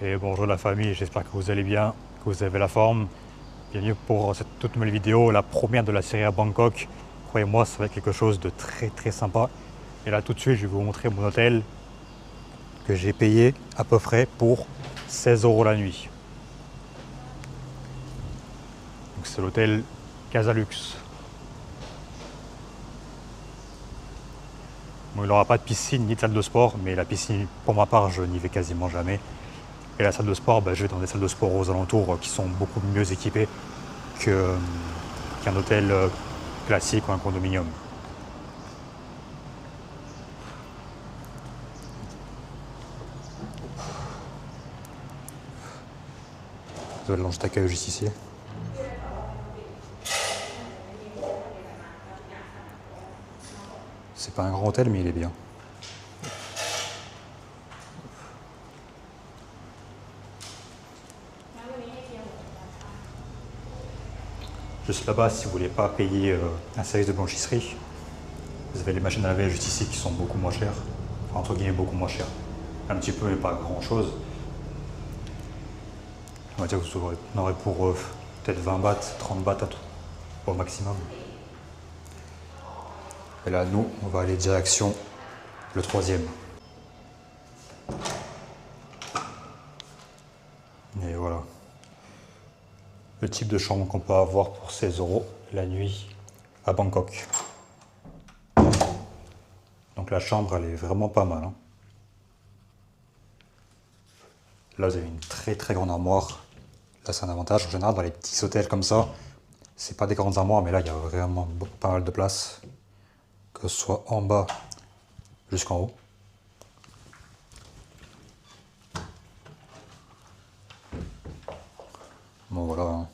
Et bonjour la famille, j'espère que vous allez bien, que vous avez la forme. Bienvenue pour cette toute nouvelle vidéo, la première de la série à Bangkok. Croyez-moi, ça va être quelque chose de très sympa. Et là tout de suite, je vais vous montrer mon hôtel que j'ai payé à peu près pour 16 € la nuit. Donc c'est l'hôtel Casalux. Bon, il n'aura pas de piscine ni de salle de sport, mais la piscine, pour ma part, je n'y vais quasiment jamais. Et la salle de sport, je vais dans des salles de sport aux alentours qui sont beaucoup mieux équipées qu'un hôtel classique ou un condominium. L'ange t'accueille juste ici. C'est pas un grand hôtel, mais il est bien. Juste là-bas, si vous voulez pas payer un service de blanchisserie, vous avez les machines à laver juste ici qui sont beaucoup moins chères. Enfin, entre guillemets, beaucoup moins chères. Un petit peu, mais pas grand-chose. On va dire que vous en aurez pour peut-être 20 bahts, 30 bahts à tout, au maximum. Et là, nous, on va aller direction le troisième. Et voilà. Le type de chambre qu'on peut avoir pour 16 € la nuit à Bangkok. Donc la chambre, elle est vraiment pas mal. Là, vous avez une très grande armoire. Là, c'est un avantage. En général, dans les petits hôtels comme ça, c'est pas des grandes armoires, mais là, il y a vraiment pas mal de place. Que ce soit en bas jusqu'en haut. Bon, voilà.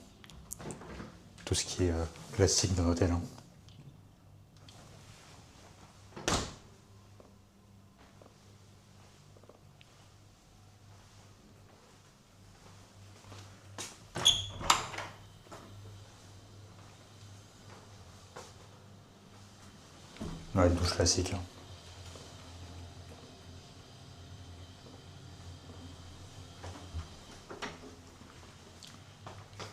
Tout ce qui est classique d'un hôtel. Ouais, une douche classique.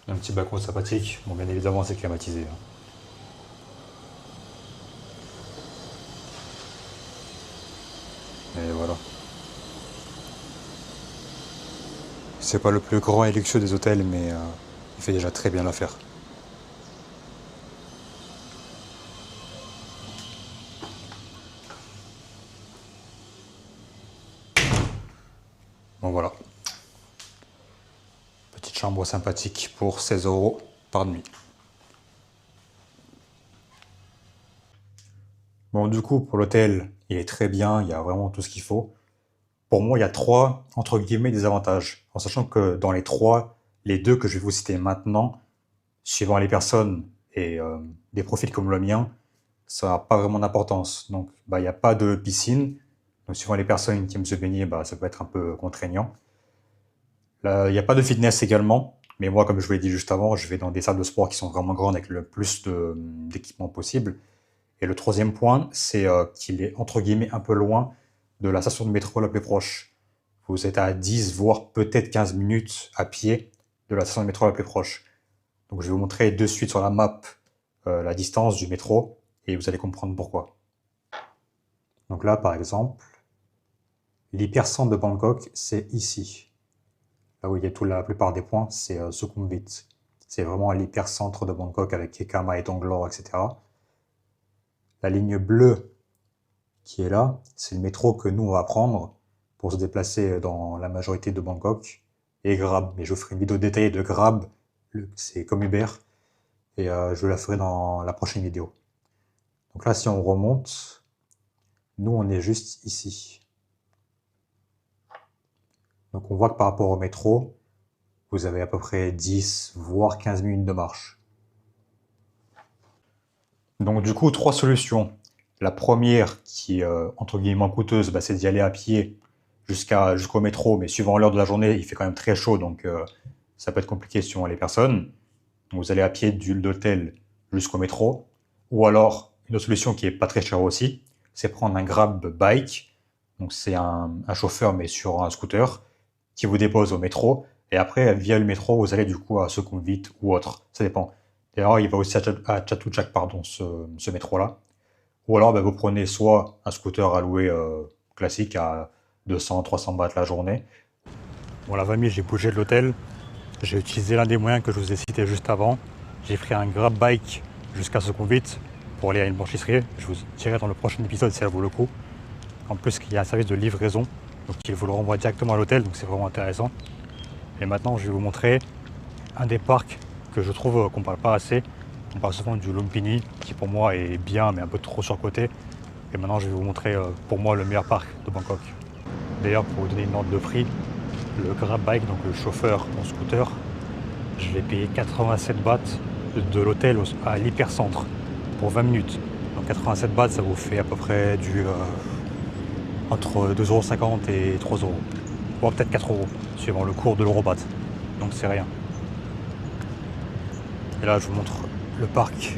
Un petit balcon sympathique. Bon, bien évidemment, c'est climatisé. Et voilà. C'est pas le plus grand et luxueux des hôtels, mais il fait déjà très bien l'affaire. Bon, voilà. Petite chambre sympathique pour 16 € par nuit. Bon, du coup, pour l'hôtel, il est très bien, il y a vraiment tout ce qu'il faut. Pour moi, il y a trois, entre guillemets, désavantages. En sachant que dans les trois, les deux que je vais vous citer maintenant, suivant les personnes et des profils comme le mien, ça n'a pas vraiment d'importance. Donc, il n'y a pas de piscine. Donc, suivant les personnes qui aiment se baigner, ça peut être un peu contraignant. Là, il n'y a pas de fitness également. Mais moi, comme je vous l'ai dit juste avant, je vais dans des salles de sport qui sont vraiment grandes avec le plus d'équipements possible. Et le troisième point, c'est qu'il est entre guillemets un peu loin de la station de métro la plus proche. Vous êtes à 10, voire peut-être 15 minutes à pied de la station de métro la plus proche. Donc je vais vous montrer de suite sur la map la distance du métro et vous allez comprendre pourquoi. Donc là, par exemple, l'hypercentre de Bangkok, c'est ici. Là où il y a la plupart des points, c'est Sukhumvit. C'est vraiment l'hypercentre de Bangkok avec Ekama et Bangalore, etc. La ligne bleue qui est là, c'est le métro que nous on va prendre pour se déplacer dans la majorité de Bangkok, et Grab. Mais je ferai une vidéo détaillée de Grab, c'est comme Uber, et je la ferai dans la prochaine vidéo. Donc là, si on remonte, nous on est juste ici. Donc on voit que par rapport au métro, vous avez à peu près 10 voire 15 minutes de marche. Donc du coup, trois solutions. La première, qui est entre guillemets coûteuse, c'est d'y aller à pied jusqu'au métro, mais suivant l'heure de la journée, il fait quand même très chaud, donc ça peut être compliqué suivant les personnes. Donc vous allez à pied de l'hôtel jusqu'au métro. Ou alors, une autre solution qui est pas très chère aussi, c'est prendre un Grab Bike. Donc c'est un chauffeur, mais sur un scooter, qui vous dépose au métro. Et après, via le métro, vous allez du coup à Sukhumvit ou autre. Ça dépend. D'ailleurs, il va aussi à Chatuchak, pardon, ce métro-là. Ou alors, bah, vous prenez soit un scooter à louer classique à 200-300 bahts la journée. Bon, la famille, j'ai bougé de l'hôtel. J'ai utilisé l'un des moyens que je vous ai cité juste avant. J'ai pris un grab bike jusqu'à Sukhumvit pour aller à une blanchisserie. Je vous dirai dans le prochain épisode si elle vaut le coup. En plus, il y a un service de livraison, donc il vous le renvoie directement à l'hôtel, donc c'est vraiment intéressant. Et maintenant, je vais vous montrer un des parcs que je trouve qu'on parle pas assez. On parle souvent du Lumpini, qui pour moi est bien, mais un peu trop surcoté. Et maintenant, je vais vous montrer pour moi le meilleur parc de Bangkok. D'ailleurs, pour vous donner une ordre de prix, le grab bike, donc le chauffeur en scooter, je l'ai payé 87 bahts de l'hôtel à l'hypercentre pour 20 minutes. Donc 87 bahts, ça vous fait à peu près entre 2,50 € et 3 €. Ou peut-être 4 €, suivant le cours de l'euro-baht. Donc c'est rien. Et là, je vous montre le parc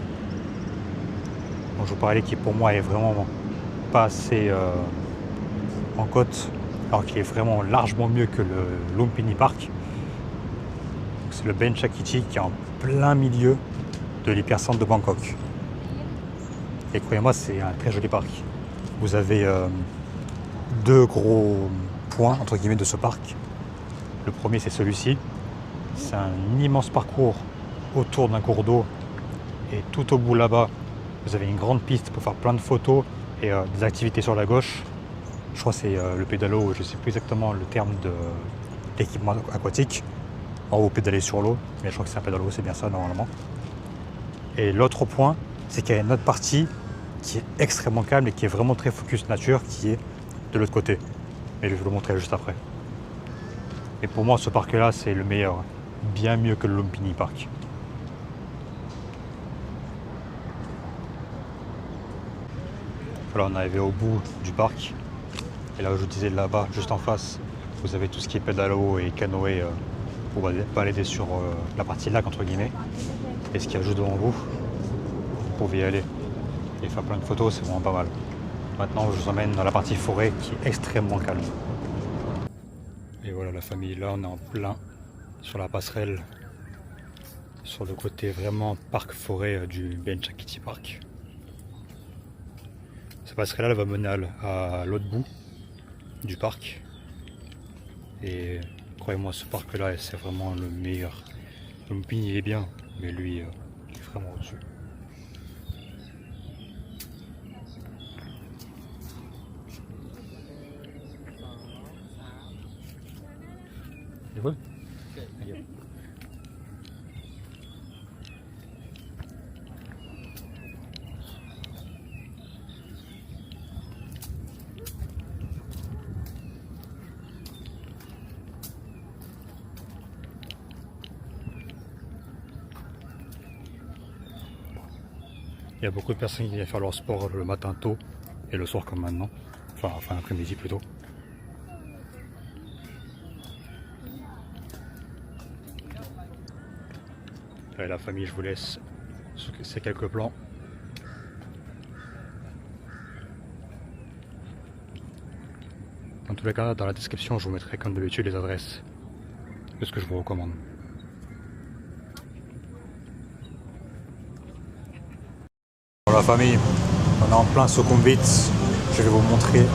dont je vous parlais, qui pour moi est vraiment pas assez en côte, alors qu'il est vraiment largement mieux que le Lumpini Park. C'est le Ben Chakiti qui est en plein milieu de l'hypercentre de Bangkok. Et croyez-moi, c'est un très joli parc. Vous avez deux gros points entre guillemets de ce parc. Le premier, c'est celui-ci. C'est un immense parcours autour d'un cours d'eau, et tout au bout là-bas, vous avez une grande piste pour faire plein de photos et des activités sur la gauche. Je crois que c'est le pédalo, je ne sais plus exactement le terme d'équipement aquatique. En haut, pédaler sur l'eau, mais je crois que c'est un pédalo, c'est bien ça normalement. Et l'autre point, c'est qu'il y a une autre partie qui est extrêmement calme et qui est vraiment très focus nature, qui est de l'autre côté. Et je vais vous le montrer juste après. Et pour moi, ce parc-là, c'est le meilleur. Bien mieux que le Lumpini Park. Voilà, on est arrivé au bout du parc. Et là, je vous disais, là-bas, juste en face, vous avez tout ce qui est pédalo et canoë pour balader sur la partie lac, entre guillemets. Et ce qu'il y a juste devant vous, vous pouvez y aller et faire plein de photos, c'est vraiment pas mal. Maintenant, je vous emmène dans la partie forêt qui est extrêmement calme. Et voilà la famille, là on est en plein sur la passerelle, sur le côté vraiment parc-forêt du Ben Chakiti Park. Cette passerelle là va mener à l'autre bout du parc. Et croyez-moi, ce parc là c'est vraiment le meilleur. Le Lumpini il est bien, mais lui il est vraiment au-dessus. Il y a beaucoup de personnes qui viennent faire leur sport le matin tôt et le soir comme maintenant, enfin fin d'après-midi plutôt. Allez, la famille, je vous laisse ces quelques plans. Dans tous les cas, dans la description, je vous mettrai comme d'habitude les adresses de ce que je vous recommande. Pour la famille, on est en plein Sukhumvit. Je vais vous montrer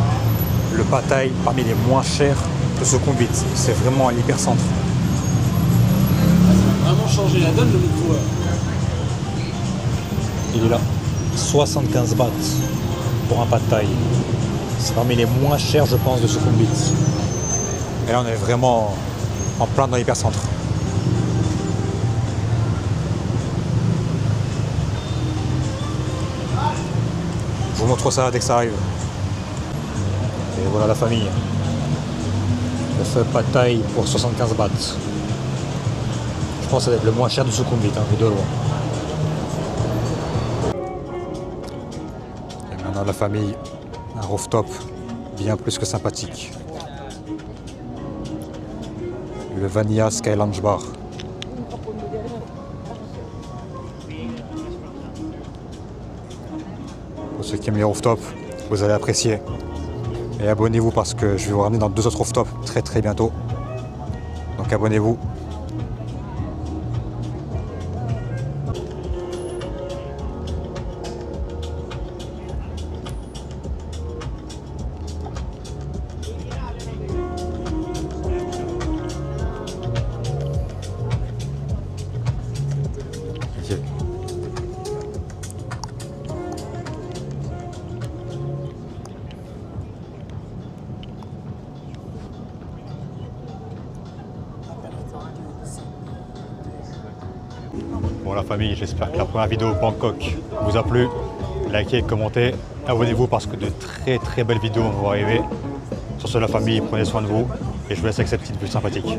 le pad thai parmi les moins chers de Sukhumvit. C'est vraiment à l'hypercentre. Ça va vraiment changer la donne, le métro. Il est là. 75 bahts pour un pad thai. C'est parmi les moins chers, je pense, de Sukhumvit. Et là, on est vraiment en plein dans l'hypercentre. Je vous montre ça dès que ça arrive. Et voilà la famille. Le fait pad thai pour 75 bahts. Je pense que ça va être le moins cher de Sukhumvit, de loin. Et maintenant la famille, un rooftop bien plus que sympathique. Le Vanilla Sky Lounge Bar. Pour ceux qui aiment les rooftops, vous allez apprécier. Et abonnez-vous parce que je vais vous ramener dans 2 autres rooftops très bientôt. Donc abonnez-vous. Ok. Bon la famille, j'espère que la première vidéo Bangkok vous a plu. Likez, commentez, abonnez-vous parce que de très belles vidéos vont arriver. Sur ce la famille, prenez soin de vous et je vous laisse avec cette petite vue sympathique.